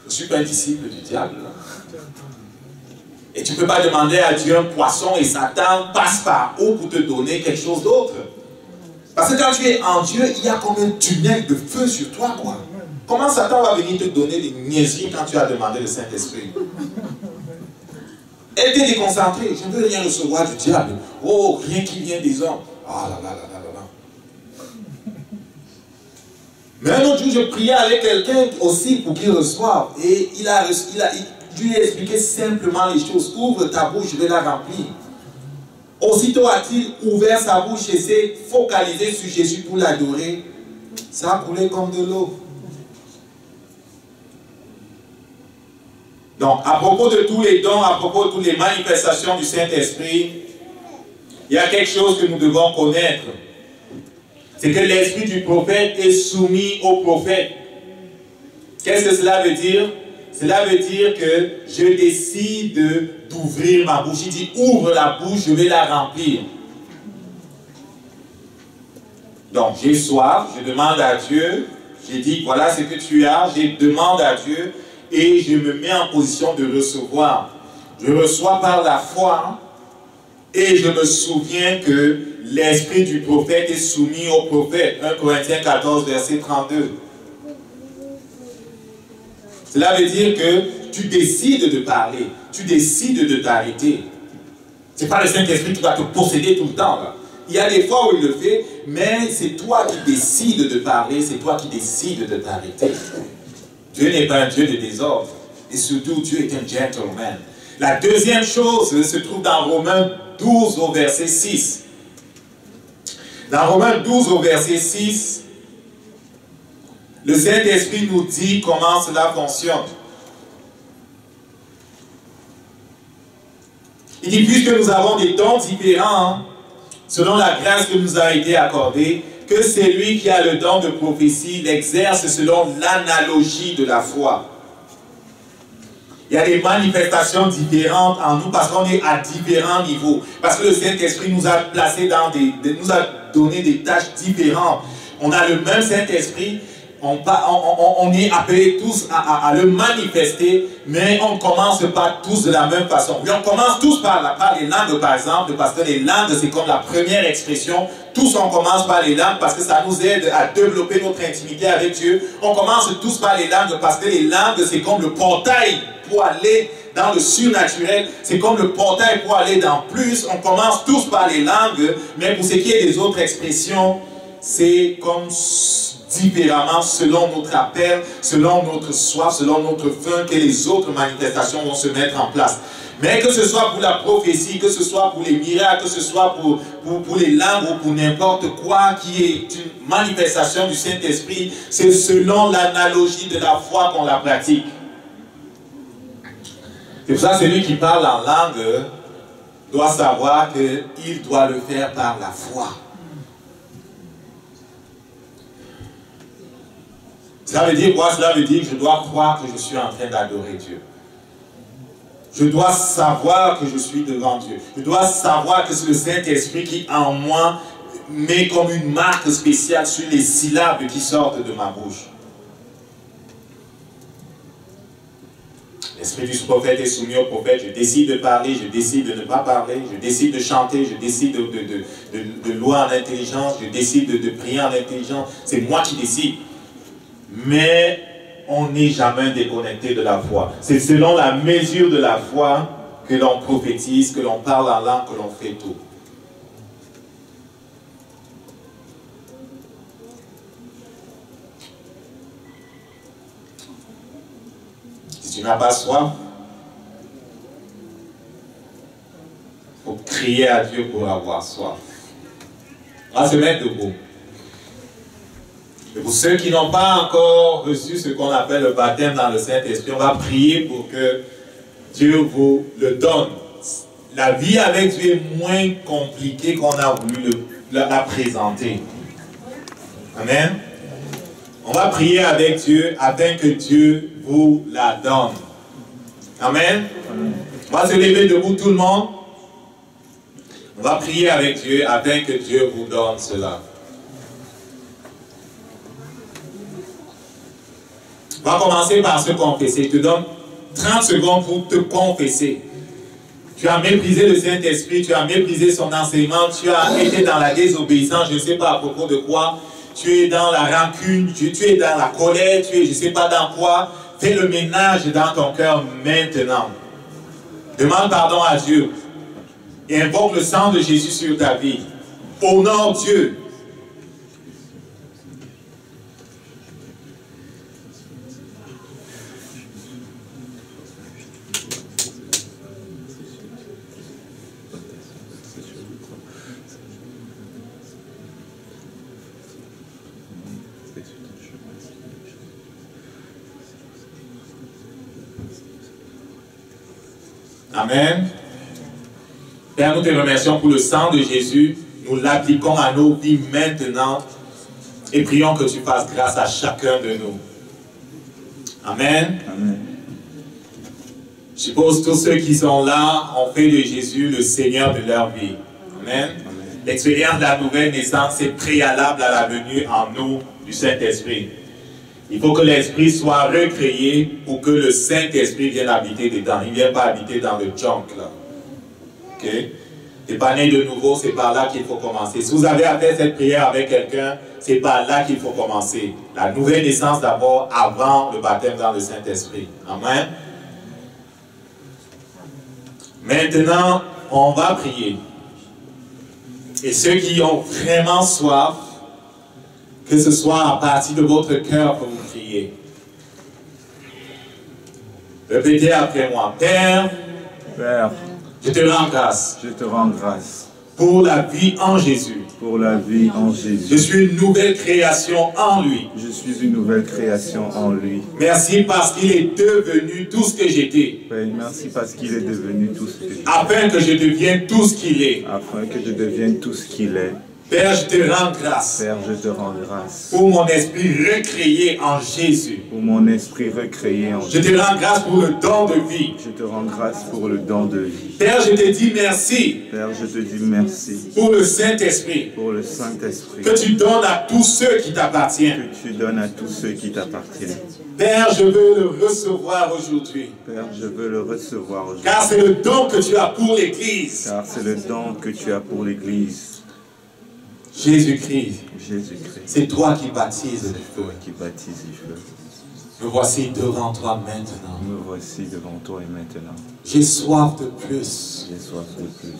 ne suis pas un disciple du diable. Et tu ne peux pas demander à Dieu un poisson et Satan passe par où pour te donner quelque chose d'autre. Parce que quand tu es en Dieu, il y a comme un tunnel de feu sur toi, quoi. Comment Satan va venir te donner des niaiseries quand tu as demandé le Saint-Esprit? Elle était déconcentrée. Je ne veux rien recevoir du diable. Oh, rien qui vient des hommes. Ah là là là là là. Mais un autre jour, je priais avec quelqu'un aussi pour qu'il reçoive. Et Je lui ai expliqué simplement les choses. Ouvre ta bouche, je vais la remplir. Aussitôt a-t-il ouvert sa bouche et s'est focalisé sur Jésus pour l'adorer. Ça a coulé comme de l'eau. Donc, à propos de tous les dons, à propos de toutes les manifestations du Saint-Esprit, il y a quelque chose que nous devons connaître. C'est que l'esprit du prophète est soumis au prophète. Qu'est-ce que cela veut dire? Cela veut dire que je décide d'ouvrir ma bouche. Il dit, ouvre la bouche, je vais la remplir. Donc, j'ai soif, je demande à Dieu, j'ai dit, voilà ce que tu as, je demande à Dieu et je me mets en position de recevoir. Je reçois par la foi et je me souviens que l'esprit du prophète est soumis au prophète. 1 Corinthiens 14, verset 32. Cela veut dire que tu décides de parler, tu décides de t'arrêter. Ce n'est pas le Saint-Esprit qui va te posséder tout le temps, là. Il y a des fois où il le fait, mais c'est toi qui décides de parler, c'est toi qui décides de t'arrêter. Dieu n'est pas un Dieu de désordre. Et surtout, Dieu est un gentleman. La deuxième chose se trouve dans Romains 12 au verset 6. Dans Romains 12 au verset 6, le Saint-Esprit nous dit comment cela fonctionne. Il dit, puisque nous avons des dons différents, selon la grâce qui nous a été accordée, que celui qui a le don de prophétie l'exerce selon l'analogie de la foi. Il y a des manifestations différentes en nous parce qu'on est à différents niveaux. Parce que le Saint-Esprit nous a placés dans nous a donné des tâches différentes. On a le même Saint-Esprit, on est appelés tous à le manifester, mais on ne commence pas tous de la même façon. Oui, on commence tous par les langues, par exemple, parce que les langues, c'est comme la première expression. Tous, on commence par les langues parce que ça nous aide à développer notre intimité avec Dieu. On commence tous par les langues parce que les langues, c'est comme le portail pour aller dans le surnaturel. C'est comme le portail pour aller dans plus. On commence tous par les langues, mais pour ce qui est des autres expressions, c'est comme différemment selon notre appel, selon notre soif, selon notre faim, que les autres manifestations vont se mettre en place. Mais que ce soit pour la prophétie, que ce soit pour les miracles, que ce soit pour les langues ou pour n'importe quoi qui est une manifestation du Saint-Esprit, c'est selon l'analogie de la foi qu'on la pratique. C'est pour ça que celui qui parle en langue doit savoir qu'il doit le faire par la foi. Cela veut dire quoi? Cela veut dire que je dois croire que je suis en train d'adorer Dieu. Je dois savoir que je suis devant Dieu. Je dois savoir que c'est le Saint-Esprit qui en moi met comme une marque spéciale sur les syllabes qui sortent de ma bouche. L'esprit du prophète est soumis au prophète. Je décide de parler, je décide de ne pas parler. Je décide de chanter, je décide de louer en intelligence. Je décide de prier en intelligence. C'est moi qui décide. Mais on n'est jamais déconnecté de la foi. C'est selon la mesure de la foi que l'on prophétise, que l'on parle en langue, que l'on fait tout. Si tu n'as pas soif, il faut crier à Dieu pour avoir soif. On va se mettre debout. Et pour ceux qui n'ont pas encore reçu ce qu'on appelle le baptême dans le Saint-Esprit, on va prier pour que Dieu vous le donne. La vie avec Dieu est moins compliquée qu'on a voulu la présenter. Amen. On va prier avec Dieu afin que Dieu vous la donne. Amen. On va se lever debout tout le monde. On va prier avec Dieu afin que Dieu vous donne cela. On va commencer par se confesser. Je te donne 30 secondes pour te confesser. Tu as méprisé le Saint-Esprit, tu as méprisé son enseignement, tu as été dans la désobéissance, je ne sais pas à propos de quoi. Tu es dans la rancune, tu es dans la colère, tu es je ne sais pas dans quoi. Fais le ménage dans ton cœur maintenant. Demande pardon à Dieu. Et invoque le sang de Jésus sur ta vie. Honore Dieu. Amen. Père, nous te remercions pour le sang de Jésus. Nous l'appliquons à nos vies maintenant et prions que tu fasses grâce à chacun de nous. Amen. Amen. Je suppose tous ceux qui sont là ont fait de Jésus le Seigneur de leur vie. Amen. L'expérience de la nouvelle naissance est préalable à la venue en nous du Saint-Esprit. Il faut que l'Esprit soit recréé pour que le Saint-Esprit vienne habiter dedans. Il ne vient pas habiter dans le junk là. Ok? Tu n'es pas né de nouveau, c'est par là qu'il faut commencer. Si vous avez à faire cette prière avec quelqu'un, c'est par là qu'il faut commencer. La nouvelle naissance d'abord, avant le baptême dans le Saint-Esprit. Amen. Maintenant, on va prier. Et ceux qui ont vraiment soif, que ce soit à partir de votre cœur que vous priez. Répétez après moi. Père, Père, je te rends grâce. je te rends grâce Pour la vie en Jésus. pour la vie en Jésus. Je suis une nouvelle création en lui. Je suis une nouvelle création en lui. Merci parce qu'il est devenu tout ce que j'étais. Père, merci parce qu'il est devenu tout ce que je suis, Afin que je devienne tout ce qu'il est. afin que je devienne tout ce qu'il est. Père, je te rends grâce. Père, je te rends grâce Pour mon esprit recréé en Jésus. pour mon esprit recréé en Je Jésus. te rends grâce pour le don de vie. Je te rends grâce pour le don de vie. Père, je te dis merci Père, je te dis merci pour le Saint-Esprit pour le Saint-Esprit que tu donnes à tous ceux qui t'appartiennent. que tu donnes à tous ceux qui t'appartiennent. Père, je veux le recevoir aujourd'hui. Père, je veux le recevoir aujourd'hui. Car c'est le don que tu as pour l'Église. Car c'est le don que tu as pour l'Église. Jésus-Christ, Jésus-Christ, c'est toi qui baptises le toi feu. qui baptise du feu. Me voici devant toi maintenant. Me voici devant toi et maintenant. J'ai soif de plus. J'ai soif de plus.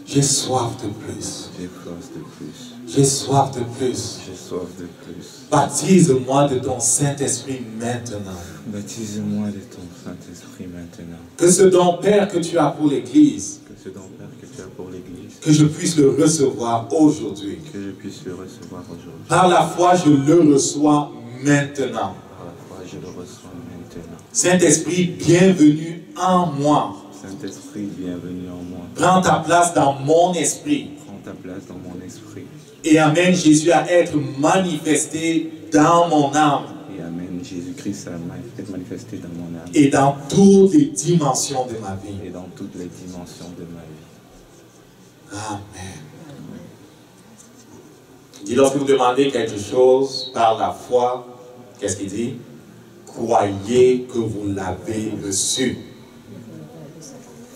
J'ai soif de plus. J'ai soif de plus. J'ai soif de plus. J'ai soif de plus. Baptise-moi de ton Saint-Esprit maintenant. Baptise-moi de ton Saint-Esprit maintenant. Que ce don, Père, que tu as pour l'Église, Que ce don, Père, que tu as pour l'Église, que je puisse le recevoir aujourd'hui. que je puisse le recevoir aujourd'hui. Par la foi, je le reçois maintenant. Par la foi, je le reçois maintenant. Saint-Esprit, bienvenue en moi. Saint-Esprit, bienvenue en moi. Prends ta place dans mon esprit. Prends ta place dans mon esprit. Et amène Jésus à être manifesté dans mon âme Et amène Jésus-Christ à être manifesté dans mon âme et dans toutes les dimensions de ma vie. et dans toutes les dimensions de ma vie. Amen. Il dit, lorsque vous demandez quelque chose par la foi, qu'est-ce qu'il dit? Croyez que vous l'avez reçu.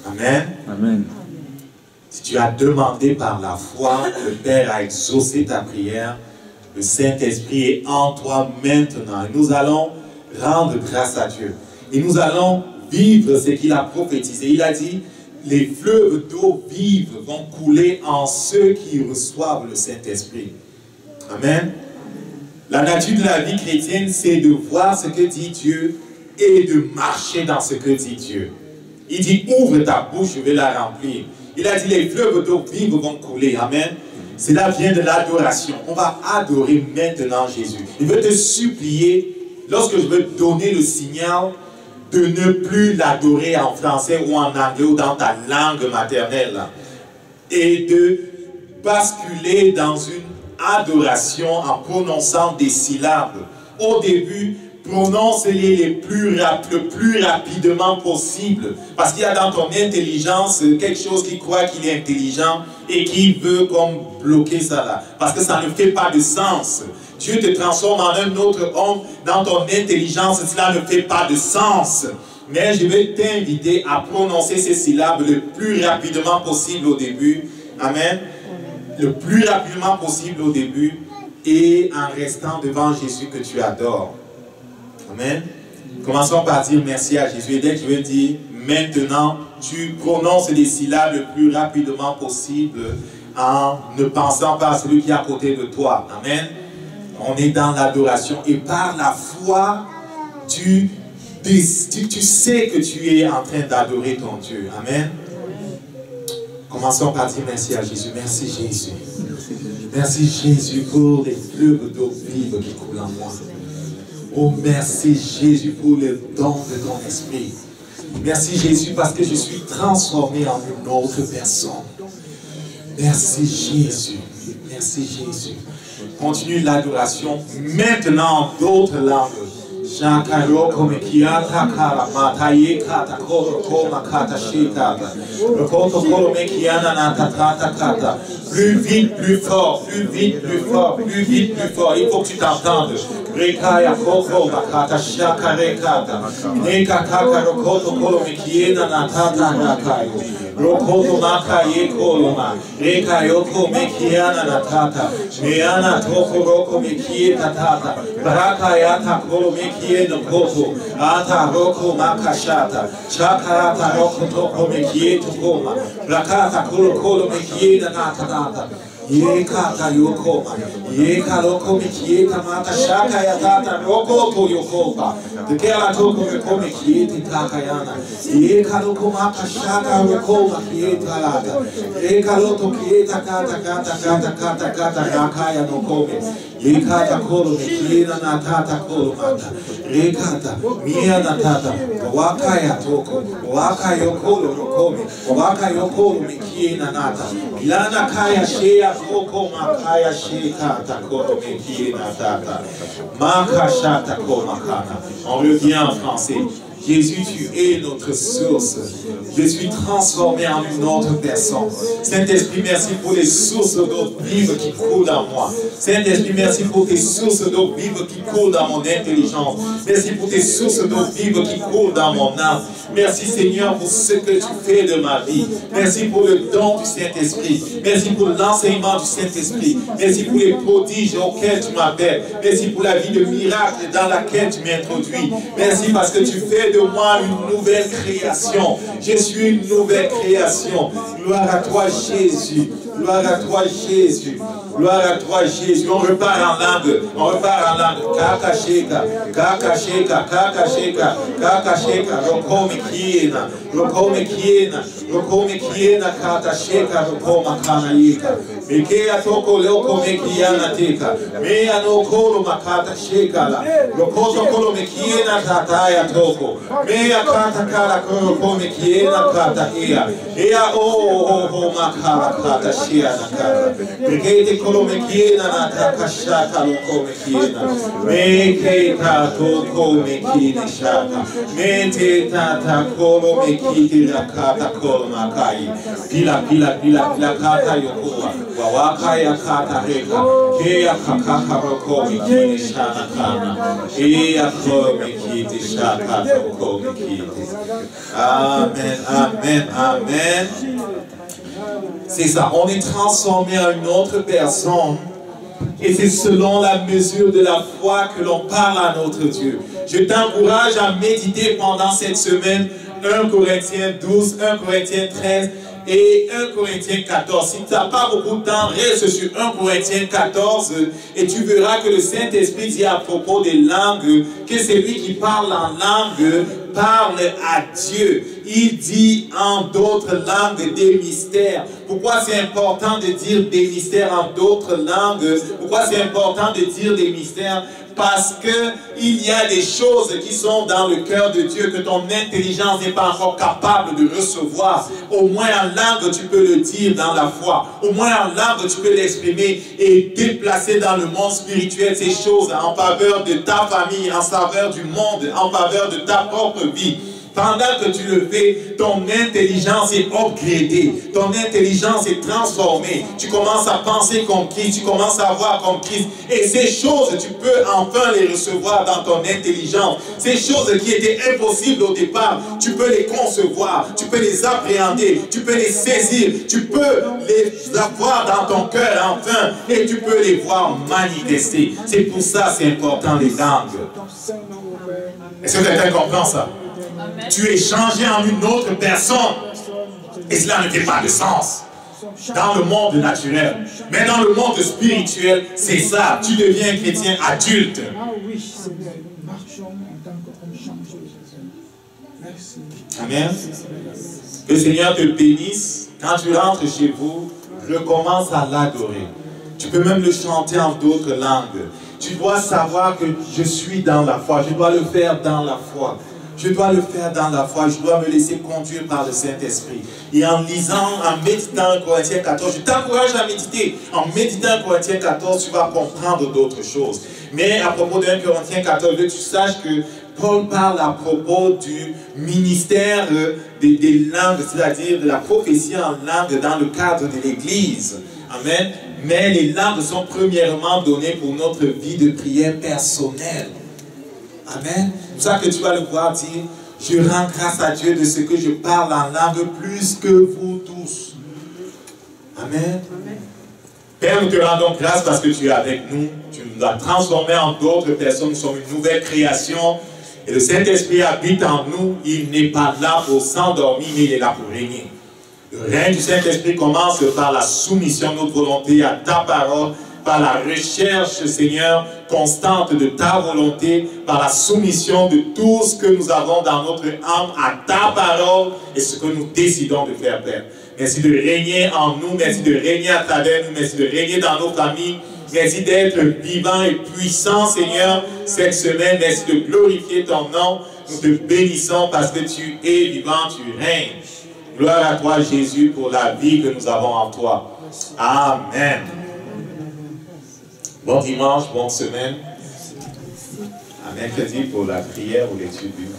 Amen. Amen. Si tu as demandé par la foi, le Père a exaucé ta prière, le Saint-Esprit est en toi maintenant. Et nous allons rendre grâce à Dieu. Et nous allons vivre ce qu'il a prophétisé. Il a dit, les fleuves d'eau vive vont couler en ceux qui reçoivent le Saint-Esprit. Amen. La nature de la vie chrétienne, c'est de voir ce que dit Dieu et de marcher dans ce que dit Dieu. Il dit, ouvre ta bouche, je vais la remplir. Il a dit, les fleuves d'eau vive vont couler. Amen. Cela vient de l'adoration. On va adorer maintenant Jésus. Il veut te supplier, lorsque je veux donner le signal, de ne plus l'adorer en français ou en anglais ou dans ta langue maternelle. Et de basculer dans une adoration en prononçant des syllabes. Au début, prononce-les le plus rapidement possible. Parce qu'il y a dans ton intelligence quelque chose qui croit qu'il est intelligent et qui veut comme bloquer ça là. Parce que ça ne fait pas de sens. Dieu te transforme en un autre homme dans ton intelligence, cela ne fait pas de sens. Mais je vais t'inviter à prononcer ces syllabes le plus rapidement possible au début. Amen. Le plus rapidement possible au début et en restant devant Jésus que tu adores. Amen. Commençons par dire merci à Jésus. Et dès que je vais dire maintenant, tu prononces les syllabes le plus rapidement possible en ne pensant pas à celui qui est à côté de toi. Amen. On est dans l'adoration et par la foi, tu sais que tu es en train d'adorer ton Dieu. Amen. Commençons par dire merci à Jésus. Merci Jésus. Merci Jésus pour les fleuves d'eau vive qui coulent en moi. Oh merci Jésus pour le don de ton esprit. Merci Jésus parce que je suis transformé en une autre personne. Merci Jésus. Merci Jésus. Continue l'adoration maintenant en d'autres langues. Shakaroko mekiata kara mataye kata koro koma kata shikata. Le koto koro mekiana na kata kata. Plus vite, plus fort, plus vite, plus fort, plus vite, plus fort. Il faut que tu t'entendes. Rekaya koko makata shakare kata. Neka kaka rokoto koro mekiena na kata rakayo. Rokoto makaye koloma. Rekayoko mekiana na kata. Meana toko roko mekieta tata. Rakayata koro mekiena koto. Ata roko makashata. Chakarata roko toko mekieto koma. Rakata koro koro mekiena na Yekata yokoma, yeka roko mikieta mata shaka yatata roko to yokopa. Tekela toko rekome kieti takayana. Yeka roko mata shaka rokoma kieta lata. Yeka roto kieta kata rakaya no kome. Yekata kolo mikiena na tata kolo mata. Rekata mia na tata. Wakaya toko, wakaya kolo rokome, wakaya kolo mikiena nata. Ilana kaya shea koko makaya sheka takoro mekiena tata. Makashata ko makana. On revient en français. Jésus, tu es notre source. Je suis transformé en une autre personne. Saint-Esprit, merci pour les sources d'eau vive qui coulent en moi. Saint-Esprit, merci pour tes sources d'eau vive qui coulent dans mon intelligence. Merci pour tes sources d'eau vive qui coulent dans mon âme. Merci Seigneur pour ce que tu fais de ma vie. Merci pour le don du Saint-Esprit. Merci pour l'enseignement du Saint-Esprit. Merci pour les prodiges auxquels tu m'appelles. Merci pour la vie de miracle dans laquelle tu m'introduis. Merci parce que tu fais de moi une nouvelle création. Je suis une nouvelle création. Gloire à toi Jésus. Gloire à toi Jésus. Gloire à toi Jésus. On repart en langue. On repart en langue. Kakasheka. Kakasheka. Kakasheka. Kakasheka. Rokome kiena. Rokome kiena. Rokome kiena. Katasheka. Rokoma kanayeka. Mekea toko leoko mekiana teka. Mea no kolo makata sheka. Rokoto kolo mekiena tataya toko. Mea kata kara koro mekiena kata ea. Ea o makara kata shea na kata. Mekete kolo mekiena na takashaka loko mekiena. Meke toko mekiena shaka. Mete tata kolo mekiti rakata kolo makai. Pila kata yokoa. Wawakaya kata reka. Kea kakaka roko mekiena shana kana. Ea kolo mekiti shaka toko mekiti. Amen, amen, amen. C'est ça, on est transformé en une autre personne et c'est selon la mesure de la foi que l'on parle à notre Dieu. Je t'encourage à méditer pendant cette semaine 1 Corinthiens 12, 1 Corinthiens 13 et 1 Corinthiens 14. Si tu n'as pas beaucoup de temps, reste sur 1 Corinthiens 14 et tu verras que le Saint-Esprit dit à propos des langues que celui qui parle en langue parle à Dieu. Il dit en d'autres langues des mystères. Pourquoi c'est important de dire des mystères en d'autres langues? Pourquoi c'est important de dire des mystères? Parce qu'il y a des choses qui sont dans le cœur de Dieu que ton intelligence n'est pas encore capable de recevoir. Au moins en langue, tu peux le dire dans la foi. Au moins en langue, tu peux l'exprimer et déplacer dans le monde spirituel ces choses en faveur de ta famille, en faveur du monde, en faveur de ta propre vie. Pendant que tu le fais, ton intelligence est upgradée, ton intelligence est transformée. Tu commences à penser comme Christ, tu commences à voir comme Christ. Et ces choses, tu peux enfin les recevoir dans ton intelligence. Ces choses qui étaient impossibles au départ, tu peux les concevoir, tu peux les appréhender, tu peux les saisir, tu peux les avoir dans ton cœur enfin et tu peux les voir manifester. C'est pour ça que c'est important les langues. Est-ce que quelqu'un comprend ça? Tu es changé en une autre personne. Et cela ne fait pas de sens dans le monde naturel. Mais dans le monde spirituel, c'est ça. Tu deviens chrétien adulte. Amen. Que le Seigneur te bénisse. Quand tu rentres chez vous, recommence à l'adorer. Tu peux même le chanter en d'autres langues. Tu dois savoir que je suis dans la foi. Je dois le faire dans la foi. je dois le faire dans la foi, je dois me laisser conduire par le Saint-Esprit. Et en lisant, en méditant Corinthiens 14, je t'encourage à méditer. En méditant Corinthiens 14, tu vas comprendre d'autres choses. Mais à propos de 1 Corinthiens 14, je veux que tu saches que Paul parle à propos du ministère des langues, c'est-à-dire de la prophétie en langue dans le cadre de l'Église. Amen. Mais les langues sont premièrement données pour notre vie de prière personnelle. Amen. C'est pour ça que tu vas le voir dire, je rends grâce à Dieu de ce que je parle en langue plus que vous tous. Amen. Père, nous te rendons grâce parce que tu es avec nous. Tu nous as transformés en d'autres personnes. Nous sommes une nouvelle création. Et le Saint-Esprit habite en nous. Il n'est pas là pour s'endormir, mais il est là pour régner. Le règne du Saint-Esprit commence par la soumission de notre volonté à ta parole, par la recherche, Seigneur, constante de ta volonté, par la soumission de tout ce que nous avons dans notre âme à ta parole et ce que nous décidons de faire, Père. Merci de régner en nous, merci de régner à travers nous, merci de régner dans nos familles, merci d'être vivant et puissant, Seigneur, cette semaine. Merci de glorifier ton nom. Nous te bénissons parce que tu es vivant, tu règnes. Gloire à toi, Jésus, pour la vie que nous avons en toi. Amen. Bon dimanche, bonne semaine. À mercredi pour la prière ou l'étude biblique.